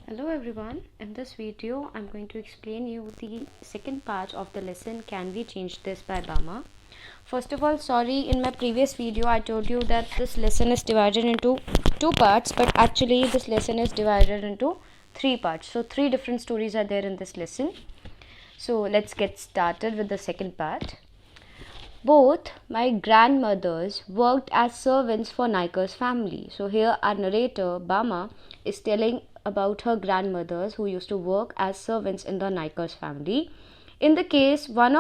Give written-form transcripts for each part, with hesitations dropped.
Hello everyone, in this video I'm going to explain you the second part of the lesson Can We Change This by Bama. First of all, sorry, in my previous video I told you that this lesson is divided into two parts, but actually this lesson is divided into three parts. So three different stories are there in this lesson. So let's get started with the second part. Both my grandmothers worked as servants for Niker's family. So here our narrator Bama is telling about her grandmothers who used to work as servants in the Niker's family. In the case of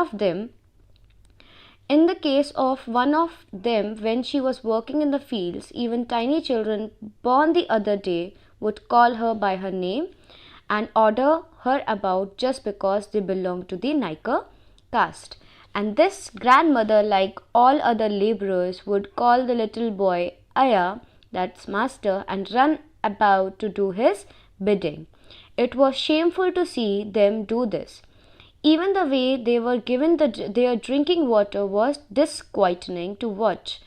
one of them, when she was working in the fields, even tiny children born the other day would call her by her name and order her about just because they belonged to the Niker caste. And this grandmother, like all other laborers, would call the little boy Aya, that's master, and run about to do his bidding. It was shameful to see them do this. Even the way they were given their drinking water was disquieting to watch.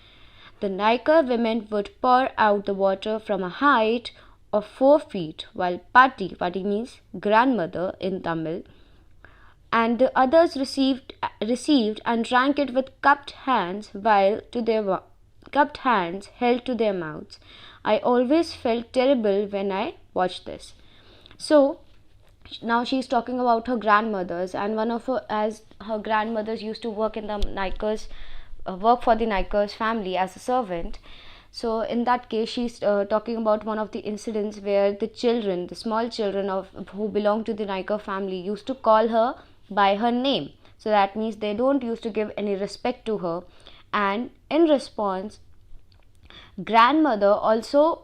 The Niker women would pour out the water from a height of 4 feet, while Patti means grandmother in Tamil, and the others received and drank it with cupped hands held to their mouths. I always felt terrible when I watched this. So now she's talking about her grandmothers, and one of her grandmothers used to work in the Nikers, work for the Nikers family as a servant. So in that case, she's talking about one of the incidents where the small children who belong to the Niker family used to call her by her name. So that means they don't used to give any respect to her, and in response, grandmother also,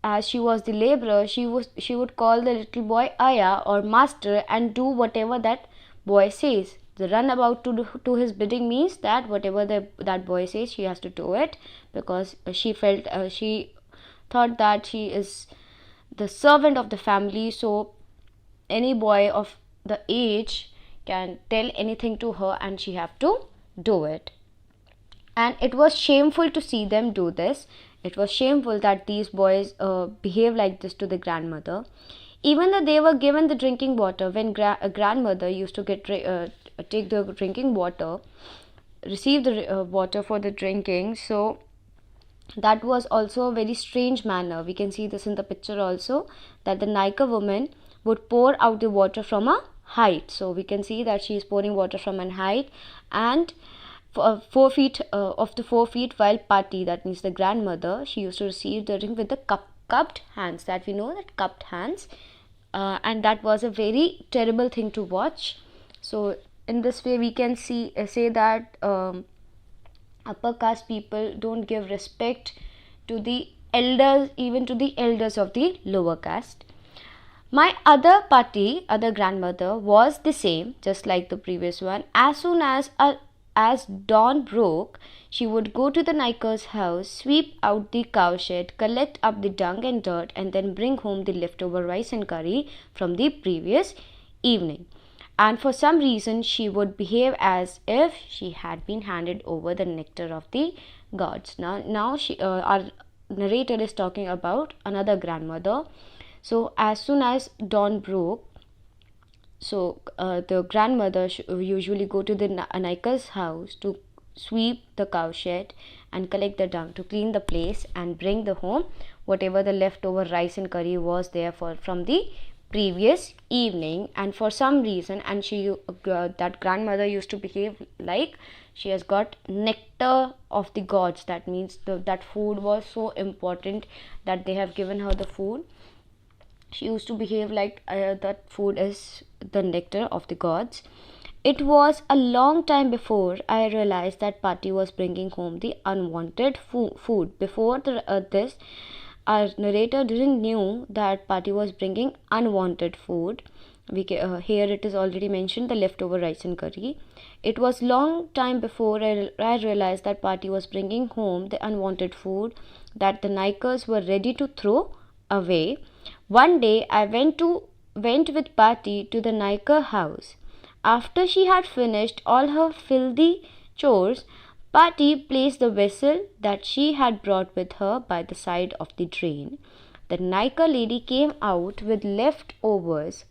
as she was the laborer, she would call the little boy Aya or master and do whatever that boy says. The runabout to his bidding means that whatever that boy says, she has to do it, because she thought that she is the servant of the family. So any boy of the age can tell anything to her and she have to do it. And it was shameful to see them do this. It was shameful that these boys behave like this to the grandmother. Even though they were given the drinking water, when a grandmother used to take the drinking water, receive the water for the drinking, so that was also a very strange manner. We can see this in the picture also, that the Niker woman would pour out the water from a height. So we can see that she is pouring water from an height, and 4 feet of the 4 feet, while Patti, that means the grandmother, she used to receive the drink with the cupped hands. That we know that cupped hands, and that was a very terrible thing to watch. So in this way we can say that upper caste people don't give respect to the elders, even to the elders of the lower caste. My other grandmother, was the same, just like the previous one. As soon as dawn broke, she would go to the Niker's house, sweep out the cowshed, collect up the dung and dirt, and then bring home the leftover rice and curry from the previous evening. And for some reason, she would behave as if she had been handed over the nectar of the gods. Now our narrator is talking about another grandmother. So as soon as dawn broke, so the grandmother usually go to the Niker's house to sweep the cowshed and collect the dung, to clean the place and bring the home whatever the leftover rice and curry was there from the previous evening. And for some reason, and that grandmother used to behave like she has got nectar of the gods. That means that food was so important that they have given her the food. She used to behave like that food is the nectar of the gods. It was a long time before I realized that Patti was bringing home the unwanted food. Before this, our narrator didn't knew that Patti was bringing unwanted food. Here it is already mentioned, the leftover rice and curry. It was long time before I realized that Patti was bringing home the unwanted food that the Nikers were ready to throw away. One day I went with Patti to the Niker house. After she had finished all her filthy chores, Patti placed the vessel that she had brought with her by the side of the drain. The Nika lady came out with leftovers,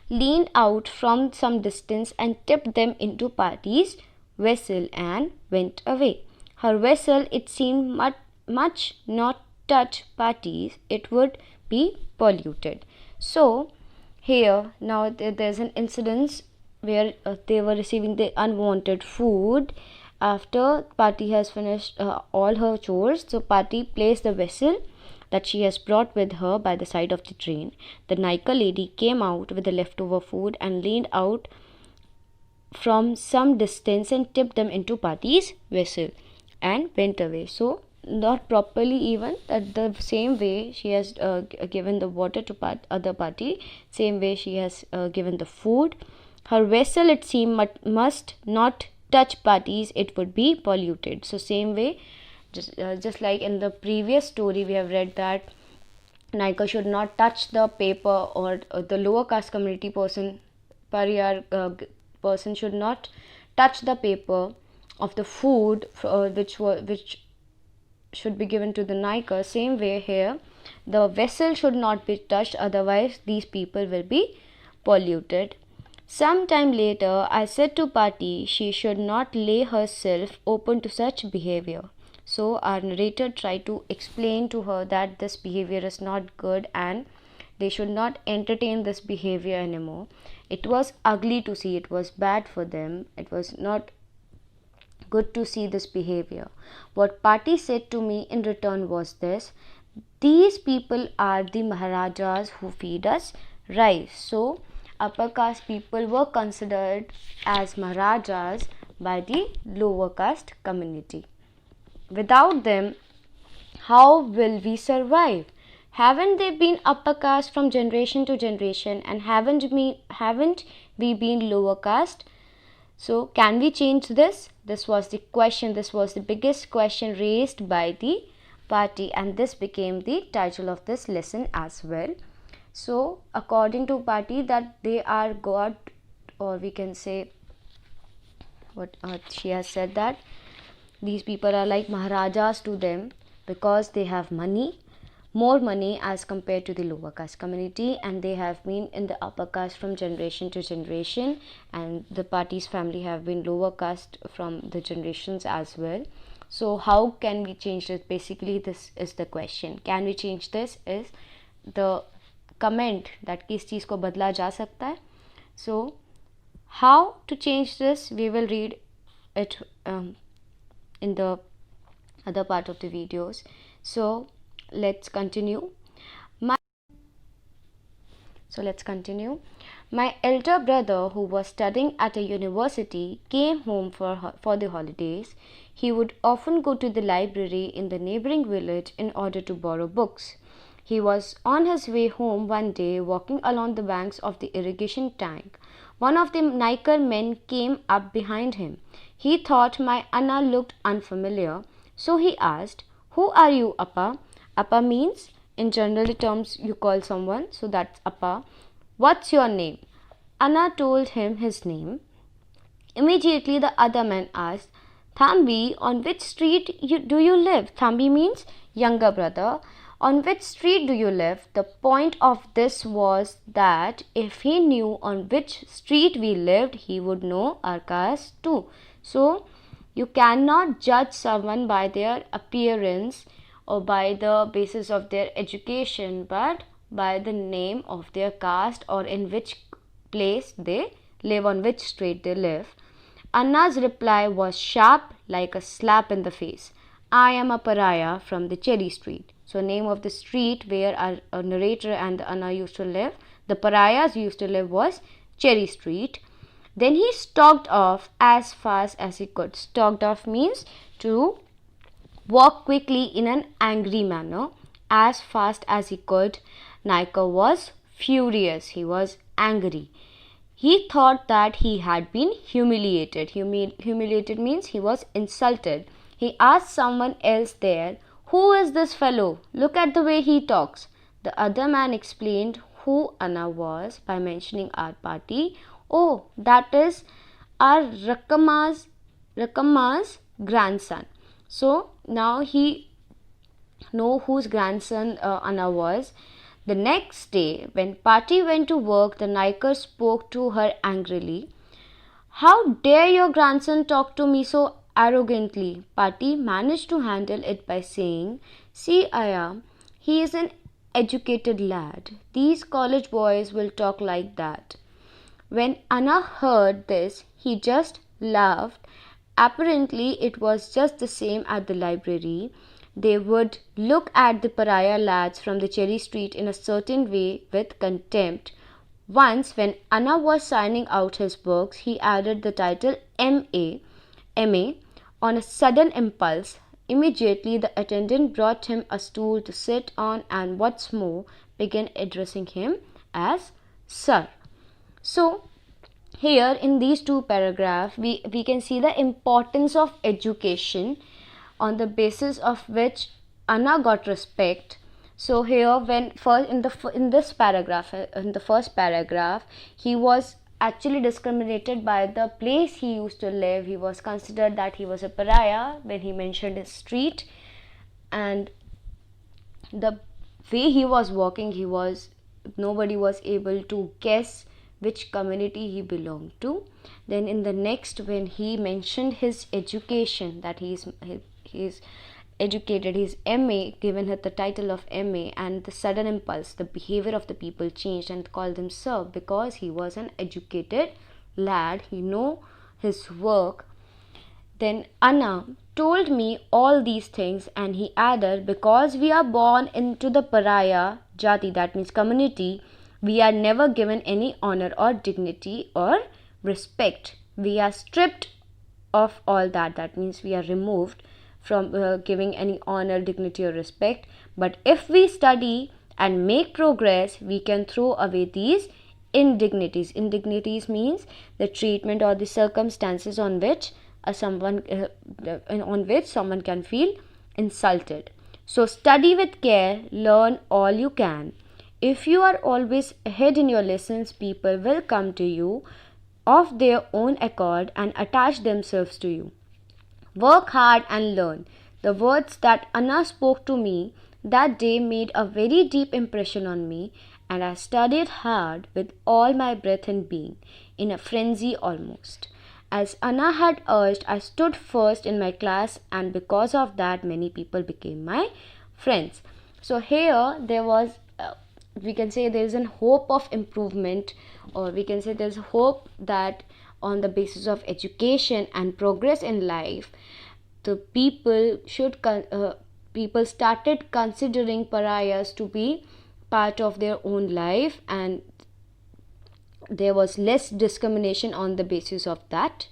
leaned out from some distance and tipped them into Pati's vessel and went away. Her vessel, it seemed, much not touch Pati's, it would be polluted. So, here now there's an incident where they were receiving the unwanted food. After Pati has finished all her chores, so Pati placed the vessel that she has brought with her by the side of the drain. The Nika lady came out with the leftover food and leaned out from some distance and tipped them into Pati's vessel and went away. So, not properly, even at the same way she has given the water to other Pati, same way she has given the food. Her vessel, it seemed, must not touch Pati's, it would be polluted. So same way, just like in the previous story we have read that Nika should not touch the paper, or the lower caste community person, Pariyar person should not touch the paper of the food which should be given to the Nika. Same way here, the vessel should not be touched, otherwise these people will be polluted. Some time later, I said to Pati she should not lay herself open to such behavior. So our narrator tried to explain to her that this behavior is not good and they should not entertain this behavior anymore. It was ugly to see, it was bad for them, it was not good to see this behavior. What Pati said to me in return was this: these people are the Maharajas who feed us rice. So upper caste people were considered as Maharajas by the lower caste community. Without them, how will we survive? Haven't they been upper caste from generation to generation, and haven't we been lower caste? So can we change this? This was the question, this was the biggest question raised by the Pati, and this became the title of this lesson as well. So according to Pati, that they are God, or we can say what she has said, that these people are like Maharajas to them because they have money, more money as compared to the lower caste community, and they have been in the upper caste from generation to generation, and the Pati's family have been lower caste from the generations as well. So how can we change this? Basically this is the question. Can we change this? Is the comment that किस चीज़ को बदला जा सकता है. So how to change this, we will read it in the other part of the videos. So let's continue. My elder brother, who was studying at a university, came home for the holidays. He would often go to the library in the neighboring village in order to borrow books. He was on his way home one day, walking along the banks of the irrigation tank. One of the Naikar men came up behind him. He thought my Anna looked unfamiliar, so he asked, "Who are you, Appa?" Appa means, in general terms, you call someone, so that's Appa. "What's your name?" Anna told him his name. Immediately the other man asked, "Thambi, on which street do you live?" Thambi means younger brother. On which street do you live? The point of this was that if he knew on which street we lived, he would know our caste too. So you cannot judge someone by their appearance or by the basis of their education, but by the name of their caste or in which place they live, on which street they live. Anna's reply was sharp like a slap in the face. "I am a pariah from the Cherry Street." So name of the street where our narrator and the Anna used to live, the pariahs used to live, was Cherry Street. Then he stalked off as fast as he could. Stalked off means to walk quickly in an angry manner, as fast as he could. Nika was furious. He was angry. He thought that he had been humiliated. Humiliated means he was insulted. He asked someone else there, "Who is this fellow? Look at the way he talks." The other man explained who Anna was by mentioning our Pati. "Oh, that is our Rakamma's grandson." So now he know whose grandson Anna was. The next day, when Patti went to work, the Naikar spoke to her angrily. How dare your grandson talk to me so arrogantly? Patti managed to handle it by saying, See, Aya, he is an educated lad. These college boys will talk like that. When Anna heard this, he just laughed. Apparently, it was just the same at the library. They would look at the pariah lads from the Cherry Street in a certain way with contempt. Once, when Anna was signing out his books, he added the title MA on a sudden impulse. Immediately, the attendant brought him a stool to sit on and, what's more, began addressing him as Sir. So, here in these two paragraphs, we can see the importance of education on the basis of which Anna got respect. So here, when first in this paragraph, in the first paragraph, he was actually discriminated by the place he used to live. He was considered that he was a pariah when he mentioned his street, and the way he was walking, nobody was able to guess which community he belonged to. Then in the next, when he mentioned his education, that he is educated, his MA, given her the title of MA, and the sudden impulse, the behavior of the people changed and called him Sir, because he was an educated lad, he know his work. Then Anna told me all these things, and he added, because we are born into the pariah jati, that means community, we are never given any honor or dignity or respect. We are stripped of all that. That means we are removed from giving any honor, dignity or respect. But if we study and make progress, we can throw away these indignities. Indignities means the treatment or the circumstances on which someone can feel insulted. So study with care, learn all you can. If you are always ahead in your lessons, people will come to you of their own accord and attach themselves to you. Work hard and learn. The words that Anna spoke to me that day made a very deep impression on me, and I studied hard with all my breath and being, in a frenzy almost. As Anna had urged, I stood first in my class, and because of that, many people became my friends. So here there was we can say there is a hope of improvement, or we can say there's hope that on the basis of education and progress in life, the people started considering pariahs to be part of their own life, and there was less discrimination on the basis of that,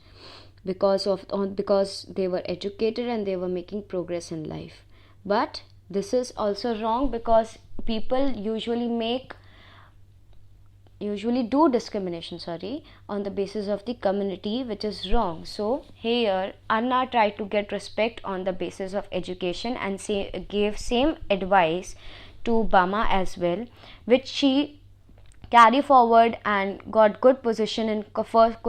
because they were educated and they were making progress in life. But this is also wrong, because people usually do discrimination on the basis of the community, which is wrong. So here Anna tried to get respect on the basis of education and gave same advice to Bama as well, which she carried forward and got good position in first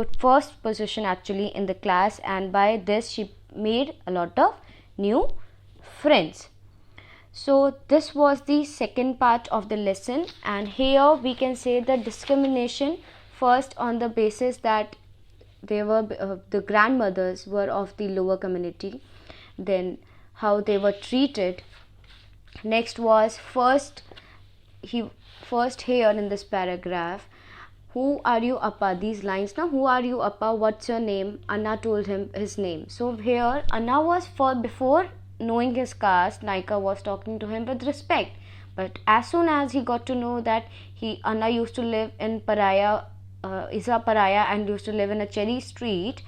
position actually in the class, and by this she made a lot of new friends. So this was the second part of the lesson, and here we can say the discrimination first on the basis that they were the grandmothers were of the lower community, then how they were treated. Next was first here in this paragraph, who are you appa, these lines now, who are you appa, what's your name? Anna told him his name. So here Anna was before knowing his caste, Naika was talking to him with respect, but as soon as he got to know that Anna used to live in is a pariah and used to live in a Cherry Street,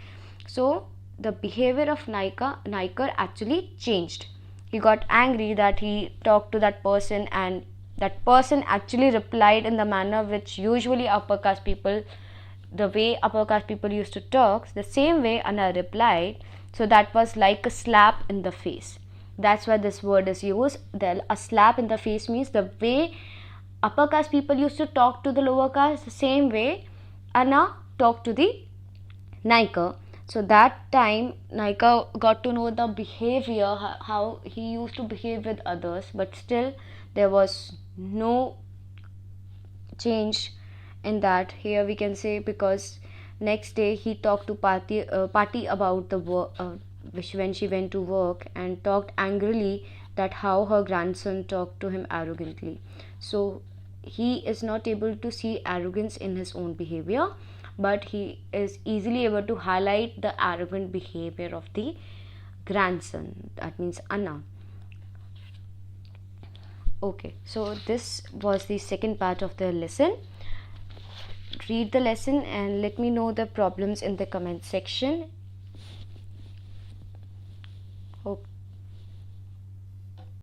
so the behavior of Naikar actually changed. He got angry that he talked to that person, and that person actually replied in the manner which usually upper caste people, the way upper caste people used to talk, the same way Anna replied. So that was like a slap in the face. That's why this word is used. A slap in the face means the way upper caste people used to talk to the lower caste, the same way Anna talked to the Naikar. So that time Naika got to know the behavior, how he used to behave with others, but still there was no change in that. Here we can say, because next day he talked to Pati about the work, which when she went to work, and talked angrily that how her grandson talked to him arrogantly. So he is not able to see arrogance in his own behavior, but he is easily able to highlight the arrogant behavior of the grandson, that means Anna. Okay, so this was the second part of the lesson. Read the lesson and let me know the problems in the comment section. Hope